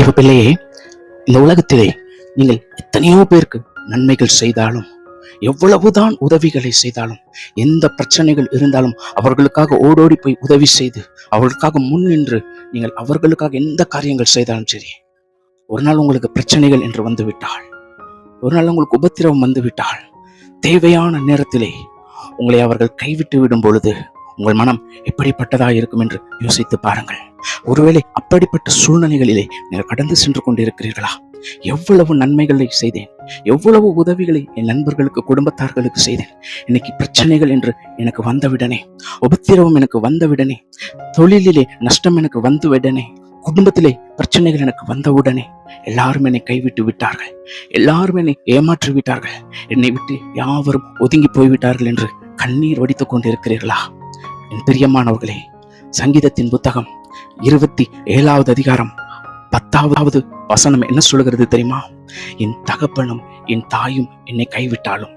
தேவ பிள்ளையே, இந்த உலகத்திலே நீங்கள் எத்தனையோ பேருக்கு நன்மைகள் செய்தாலும், எவ்வளவுதான் உதவிகளை செய்தாலும், எந்த பிரச்சனைகள் இருந்தாலும் அவர்களுக்காக ஓடோடி போய் உதவி செய்து அவர்களுக்காக முன் நின்று நீங்கள் அவர்களுக்காக எந்த காரியங்கள் செய்தாலும் சரி, ஒரு நாள் உங்களுக்கு பிரச்சனைகள் என்று வந்துவிட்டால், ஒரு நாள் உங்களுக்கு உபத்திரவம் வந்துவிட்டால், தேவையான நேரத்திலே உங்களை அவர்கள் கைவிட்டு விடும் பொழுது உங்கள் மனம் எப்படிப்பட்டதாக இருக்கும் என்று யோசித்து பாருங்கள். ஒருவேளை அப்படிப்பட்ட சூழ்நிலைகளிலே நீங்கள் கடந்து சென்று கொண்டிருக்கிறீர்களா? எவ்வளவு நன்மைகளை செய்தேன், எவ்வளவு உதவிகளை என் நண்பர்களுக்கு, குடும்பத்தார்களுக்கு செய்தேன். இன்னைக்கு பிரச்சனைகள் என்று எனக்கு வந்தவிடனே, உபத்திரவம் எனக்கு வந்தவிடனே, தொழிலிலே நஷ்டம் எனக்கு வந்துவிடனே, குடும்பத்திலே பிரச்சனைகள் எனக்கு வந்தவுடனே எல்லாரும் என்னை கைவிட்டு விட்டார்கள், எல்லாரும் என்னை ஏமாற்றி விட்டார்கள், என்னை விட்டு யாவரும் ஒதுங்கி போய்விட்டார்கள் என்று கண்ணீர் வடித்துக் கொண்டிருக்கிறீர்களா? என் பிரியமானவர்களே, சங்கீதத்தின் புத்தகம் 27வது அதிகாரம் 10வது வசனம் என்ன சொல்கிறது தெரியுமா? என் தகப்பனும் என் தாயும் என்னை கைவிட்டாலும்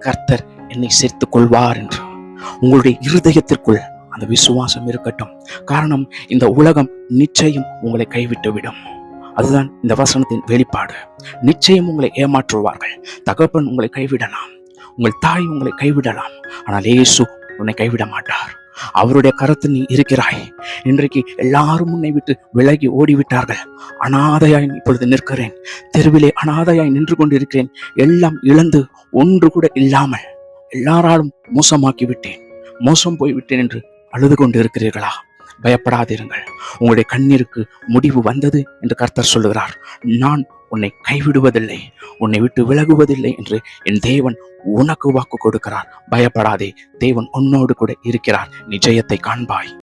கர்த்தர் என்னை சேர்த்துக் கொள்வார் என்று. உங்களுடைய இருதயத்திற்குள் அந்த விசுவாசம் இருக்கட்டும். காரணம், இந்த உலகம் நிச்சயம் உங்களை கைவிட்டு விடும். அதுதான் இந்த வசனத்தின் வெளிப்பாடு. நிச்சயம் உங்களை ஏமாற்றுவார்கள். தகப்பன் உங்களை கைவிடலாம், உங்கள் தாய் உங்களை கைவிடலாம், ஆனால் இயேசு உன்னை கைவிட மாட்டார். அவருடைய கரத்தில் நீ இருக்கிறாய். இன்றைக்கு எல்லாரும் உன்னை விட்டு விலகி ஓடிவிட்டார்கள். அனாதையாய் இப்பொழுது நிற்கிறேன், தெருவிலே அனாதையாய் நின்று கொண்டிருக்கிறேன், எல்லாம் இழந்து ஒன்று கூட இல்லாமல் எல்லாராலும் மோசமாக்கி விட்டேன், மோசம் போய்விட்டேன் என்று அழுது கொண்டு இருக்கிறீர்களா? பயப்படாதிருங்கள், உங்களுடைய கண்ணீருக்கு முடிவு வந்தது என்று கர்த்தர் சொல்லுகிறார். நான் உன்னை கைவிடுவதில்லை, உன்னை விட்டு விலகுவதில்லை என்று என் தேவன் உனக்கு வாக்கு கொடுக்கிறார். பயப்படாதே, தேவன் உன்னோடு கூட இருக்கிறார். நீ ஜெயத்தை காண்பாய்.